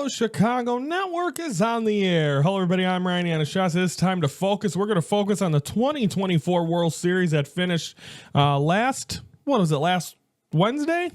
Chicago Network is on the air. Hello, everybody. I'm Ryan Yanishas. It's time to focus. We're going to focus on the 2024 World Series that finished last Wednesday?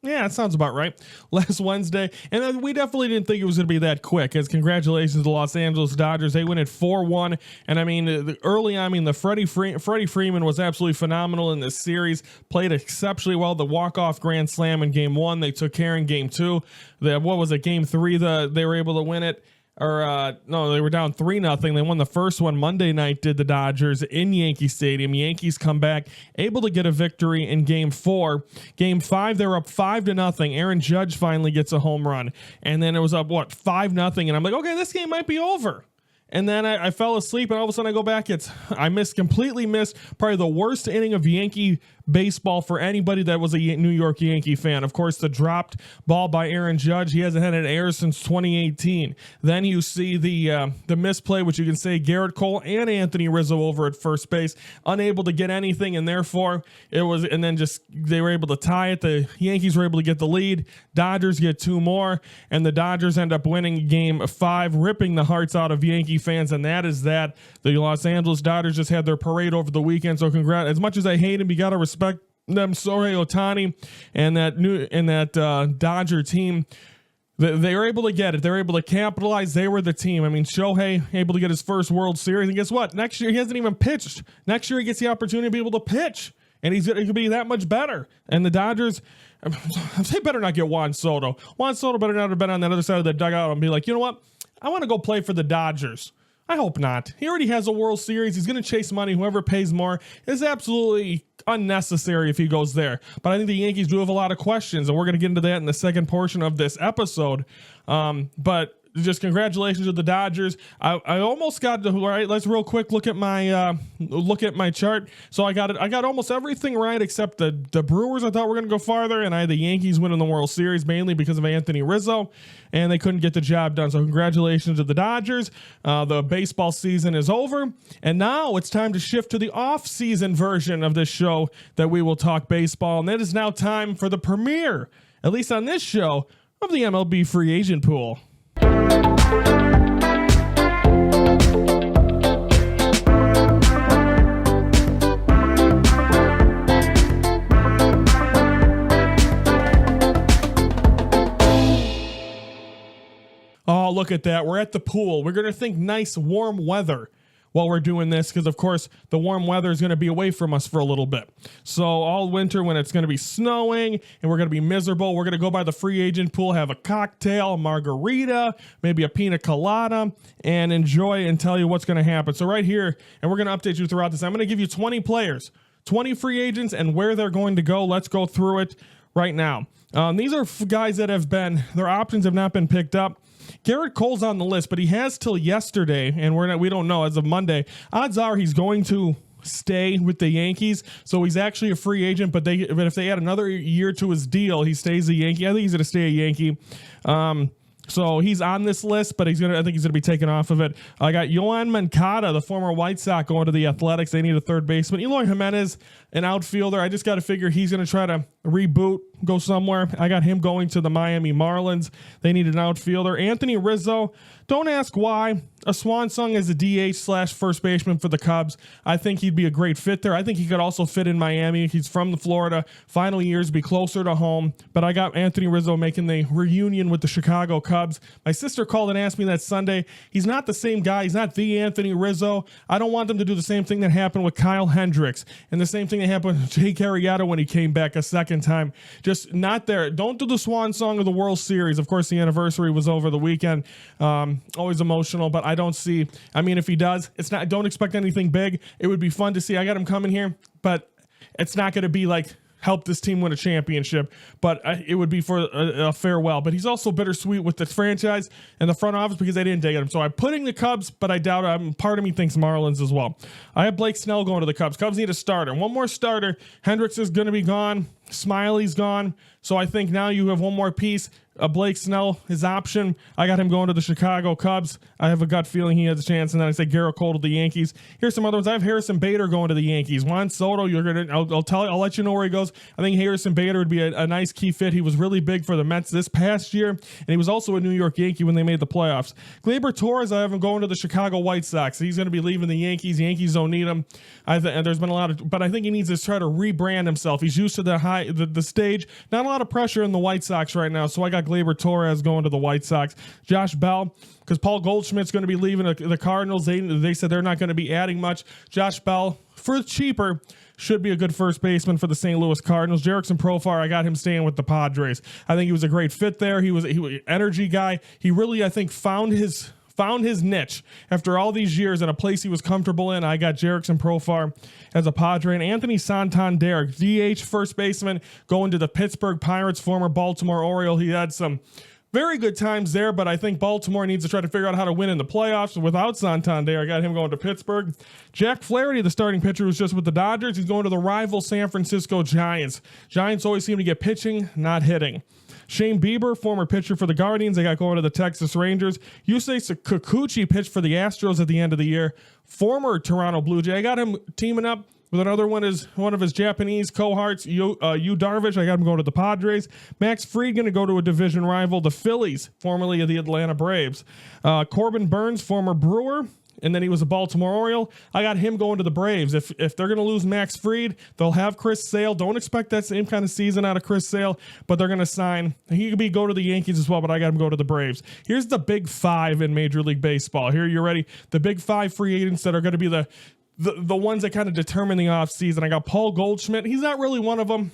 Yeah, that sounds about right. Last Wednesday. And we definitely didn't think it was going to be that quick, as congratulations to the Los Angeles Dodgers. They win at 4-1. And I mean, the Freddie Freeman was absolutely phenomenal in this series. Played exceptionally well. The walk-off grand slam in game 1. They took care in game 2. Game 3? They were able to win it. No, they were down 3-0. They won the first one Monday night, did the Dodgers in Yankee Stadium. Yankees come back, able to get a victory in game 4. Game 5, they were up 5-0. Aaron Judge finally gets a home run. And then it was up, 5-0. And I'm like, okay, this game might be over. And then I fell asleep, and all of a sudden I go back. I completely missed probably the worst inning of Yankee baseball for anybody that was a New York Yankee fan. Of course, the dropped ball by Aaron Judge. He hasn't had an error since 2018. Then you see the misplay, which you can say Garrett Cole and Anthony Rizzo over at first base, unable to get anything, and therefore they were able to tie it. The Yankees were able to get the lead. Dodgers get 2 more, and the Dodgers end up winning game 5, ripping the hearts out of Yankee fans, and that is that. The Los Angeles Dodgers just had their parade over the weekend, so congrats. As much as I hate him, you got to respect them. Shohei Ohtani and that Dodger team, they were able to get it. They were able to capitalize. They were the team. I mean, Shohei able to get his first World Series, and guess what? Next year he hasn't even pitched. Next year he gets the opportunity to be able to pitch, and he could be that much better. And the Dodgers, they better not get Juan Soto. Juan Soto better not have been on that other side of the dugout and be like, you know what? I want to go play for the Dodgers. I hope not. He already has a World Series. He's going to chase money. Whoever pays more is absolutely unnecessary if he goes there. But I think the Yankees do have a lot of questions, and we're going to get into that in the second portion of this episode. But just congratulations to the Dodgers. I almost got to, all right, let's real quick look at my chart. So I got almost everything right except the Brewers. I thought were going to go farther, and I had the Yankees winning the World Series mainly because of Anthony Rizzo, and they couldn't get the job done. So congratulations to the Dodgers. The baseball season is over, and now it's time to shift to the off-season version of this show that we will talk baseball, and it is now time for the premiere, at least on this show, of the MLB free agent pool. Oh, look at that. We're at the pool. We're going to think nice, warm weather while we're doing this because, of course, the warm weather is going to be away from us for a little bit. So all winter when it's going to be snowing and we're going to be miserable, we're going to go by the free agent pool, have a cocktail, a margarita, maybe a pina colada, and enjoy and tell you what's going to happen. So right here, and we're going to update you throughout this, I'm going to give you 20 players, 20 free agents, and where they're going to go. Let's go through it right now. These are guys that their options have not been picked up. Garrett Cole's on the list, but he has till yesterday, and we don't know as of Monday. Odds are he's going to stay with the Yankees, so he's actually a free agent. But if they add another year to his deal, he stays a Yankee. I think he's going to stay a Yankee. So he's on this list, but I think he's going to be taken off of it. I got Yoan Moncada, the former White Sox, going to the Athletics. They need a third baseman. Eloy Jimenez, an outfielder. I just got to figure he's going to try to reboot, go somewhere. I got him going to the Miami Marlins. They need an outfielder. Anthony Rizzo, don't ask why. A swan song as a DH/first baseman for the Cubs. I think he'd be a great fit there. I think he could also fit in Miami. He's from Florida. Final years, be closer to home. But I got Anthony Rizzo making the reunion with the Chicago Cubs. My sister called and asked me that Sunday. He's not the same guy. He's not the Anthony Rizzo. I don't want them to do the same thing that happened with Kyle Hendricks and the same thing that happened with Jake Arrieta when he came back a second time. Just not there. Don't do the swan song of the World Series. Of course, the anniversary was over the weekend. Always emotional, but I don't see. I mean, if he does, it's not. Don't expect anything big. It would be fun to see. I got him coming here, but it's not going to be like help this team win a championship. But it would be for a farewell. But he's also bittersweet with the franchise and the front office because they didn't take him. So I'm putting the Cubs, but I doubt it. Part of me thinks Marlins as well. I have Blake Snell going to the Cubs. Cubs need a starter. One more starter. Hendricks is going to be gone. Smiley's gone. So I think now you have one more piece. Blake Snell, his option. I got him going to the Chicago Cubs. I have a gut feeling he has a chance. And then I say Garrett Cole to the Yankees. Here's some other ones. I have Harrison Bader going to the Yankees. Juan Soto, I'll let you know where he goes. I think Harrison Bader would be a nice key fit. He was really big for the Mets this past year, and he was also a New York Yankee when they made the playoffs. Gleyber Torres, I have him going to the Chicago White Sox. He's going to be leaving the Yankees. Yankees don't need him. And there's been a lot of, but I think he needs to try to rebrand himself. He's used to the stage. Not a lot of pressure in the White Sox right now, so I got Gleyber Torres going to the White Sox. Josh Bell, because Paul Goldschmidt's going to be leaving the Cardinals. They said they're not going to be adding much. Josh Bell, for cheaper, should be a good first baseman for the St. Louis Cardinals. Jerickson Profar, I got him staying with the Padres. I think he was a great fit there. He was an energy guy. He really, I think, found his niche after all these years in a place he was comfortable in. I got Jerickson Profar as a Padre. And Anthony Santander, DH first baseman, going to the Pittsburgh Pirates, former Baltimore Oriole. He had some very good times there, but I think Baltimore needs to try to figure out how to win in the playoffs. Without Santander, I got him going to Pittsburgh. Jack Flaherty, the starting pitcher, was just with the Dodgers. He's going to the rival San Francisco Giants. Giants always seem to get pitching, not hitting. Shane Bieber, former pitcher for the Guardians, I got going to the Texas Rangers. Yusei Kikuchi pitched for the Astros at the end of the year. Former Toronto Blue Jay, I got him teaming up with another one of his Japanese cohorts, Yu Darvish. I got him going to the Padres. Max Fried going to go to a division rival, the Phillies, formerly of the Atlanta Braves. Corbin Burns, former Brewer, and then he was a Baltimore Oriole. I got him going to the Braves. If they're going to lose Max Fried, they'll have Chris Sale. Don't expect that same kind of season out of Chris Sale, but they're going to sign. He could go to the Yankees as well, but I got him go to the Braves. Here's the big five in Major League Baseball. Here, you ready? The big five free agents that are going to be the ones that kind of determine the offseason. I got Paul Goldschmidt. He's not really one of them,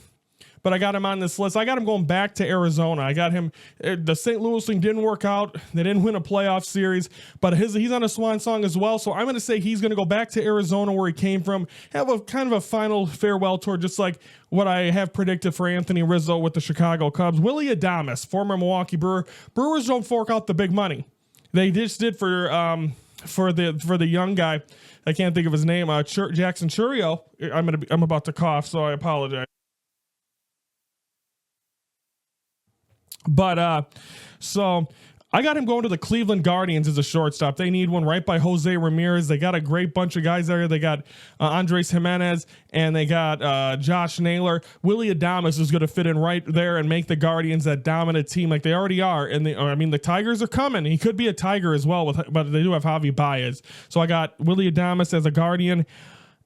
but I got him on this list. I got him going back to Arizona. I got him. The St. Louis thing didn't work out. They didn't win a playoff series, but he's on a swan song as well. So I'm going to say he's going to go back to Arizona where he came from, have a kind of a final farewell tour, just like what I have predicted for Anthony Rizzo with the Chicago Cubs. Willie Adames, former Milwaukee Brewer. Brewers don't fork out the big money. They just did for the young guy. I can't think of his name. Jackson Churio. I'm about to cough, so I apologize. But so I got him going to the Cleveland Guardians as a shortstop. They need one right by Jose Ramirez. They got a great bunch of guys there. They got Andres Jimenez and they got Josh Naylor. Willie Adames is going to fit in right there and make the Guardians that dominant team like they already are. And the Tigers are coming. He could be a Tiger as well, but they do have Javi Baez. So I got Willie Adames as a Guardian.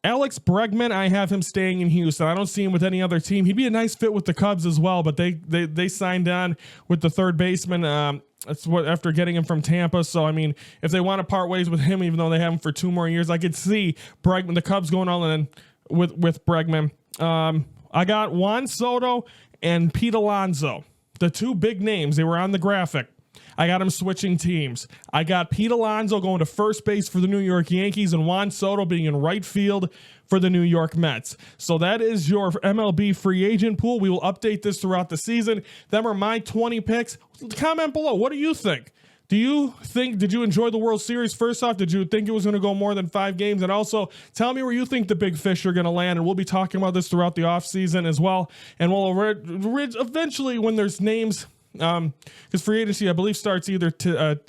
Alex Bregman, I have him staying in Houston. I don't see him with any other team. He'd be a nice fit with the Cubs as well, but they signed on with the third baseman. That's what after getting him from Tampa. So I mean, if they want to part ways with him, even though they have him for 2 more years, I could see Bregman, the Cubs going all in with Bregman. I got Juan Soto and Pete Alonso, the 2 big names. They were on the graphic. I got him switching teams. I got Pete Alonso going to first base for the New York Yankees and Juan Soto being in right field for the New York Mets. So that is your MLB free agent pool. We will update this throughout the season. Them are my 20 picks. Comment below. What do you think? Did you enjoy the World Series? First off, did you think it was going to go more than 5 games? And also tell me where you think the big fish are going to land. And we'll be talking about this throughout the offseason as well. And we'll eventually, when there's names, because free agency I believe starts either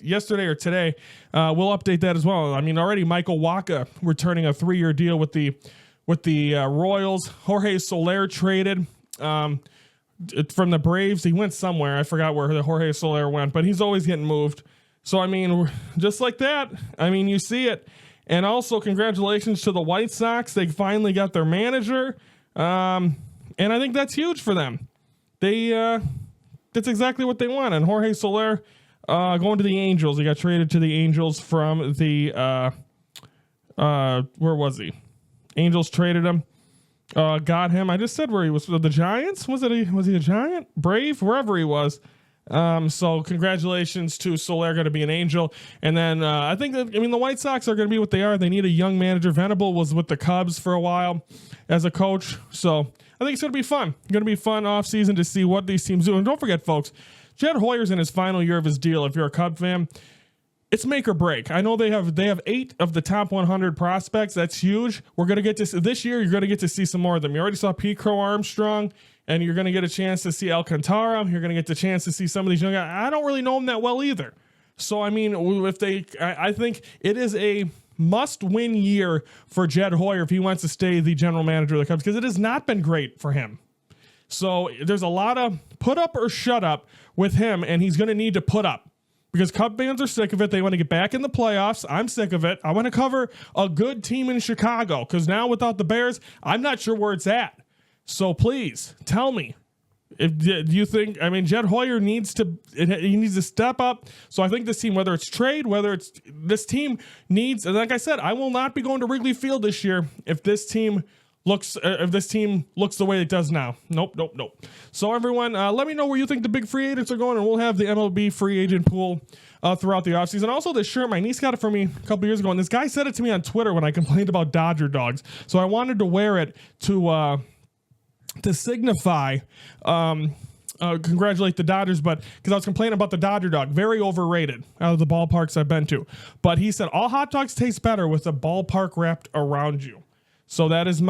yesterday or today, we'll update that as well. I mean, already Michael Wacha returning a 3-year deal with the Royals. Jorge Soler traded from the Braves. He went somewhere. I forgot where the Jorge Soler went, but he's always getting moved. So I mean, just like that, I mean, you see it. And also congratulations to the White Sox. They finally got their manager, and I think that's huge for them. That's exactly what they want. And Jorge Soler going to the Angels. He got traded to the Angels from the where was he? Angels traded him. Got him. I just said where he was. The Giants? Was he a Giant? Brave? Wherever he was. So congratulations to Soler, going to be an Angel. And then I think the White Sox are going to be what they are. They need a young manager. Venable was with the Cubs for a while as a coach. So I think it's going to be fun. Going to be fun offseason to see what these teams do. And don't forget, folks, Jed Hoyer's in his final year of his deal. If you're a Cub fan, it's make or break. I know they have 8 of the top 100 prospects. That's huge. We're going to get to this year. You're going to get to see some more of them. You already saw Pete Crow Armstrong. and you're going to get a chance to see Alcantara. You're going to get the chance to see some of these young guys. I don't really know them that well either. So, I mean, I think it is a must-win year for Jed Hoyer if he wants to stay the general manager of the Cubs, because it has not been great for him. So there's a lot of put up or shut up with him, and he's going to need to put up because Cub fans are sick of it. They want to get back in the playoffs. I'm sick of it. I want to cover a good team in Chicago because now without the Bears, I'm not sure where it's at. So please tell me. Do you think, I mean, Jed Hoyer needs to step up. So I think this team, whether it's trade, whether it's this team needs, and like I said, I will not be going to Wrigley Field this year if this team looks the way it does now. Nope. So everyone, let me know where you think the big free agents are going, and we'll have the MLB free agent pool throughout the offseason. Also, this shirt, my niece got it for me a couple years ago, and this guy said it to me on Twitter when I complained about Dodger dogs. So I wanted to wear it to signify, congratulate the Dodgers, but because I was complaining about the Dodger dog, very overrated out of the ballparks I've been to. But he said all hot dogs taste better with a ballpark wrapped around you. So that is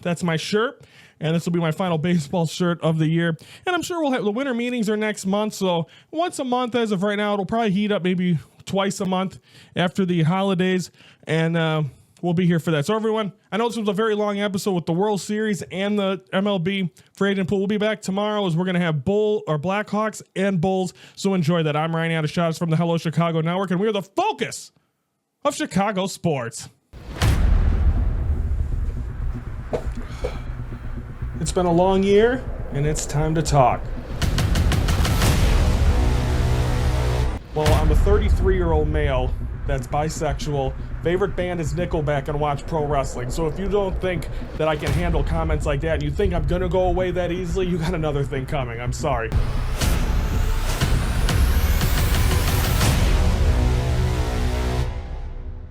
that's my shirt, and this will be my final baseball shirt of the year. And I'm sure we'll have the winter meetings are next month, so once a month as of right now. It'll probably heat up maybe twice a month after the holidays, and we'll be here for that. So everyone, I know this was a very long episode with the World Series and the MLB free agent pool. We'll be back tomorrow as we're going to have Blackhawks and Bulls. So enjoy that. I'm Ryan Adeshadas from the Hello Chicago Network, and we are the focus of Chicago sports. It's been a long year, and it's time to talk. Well, I'm a 33-year-old male that's bisexual. Favorite band is Nickelback, and watch pro wrestling. So if you don't think that I can handle comments like that and you think I'm going to go away that easily, you got another thing coming. I'm sorry.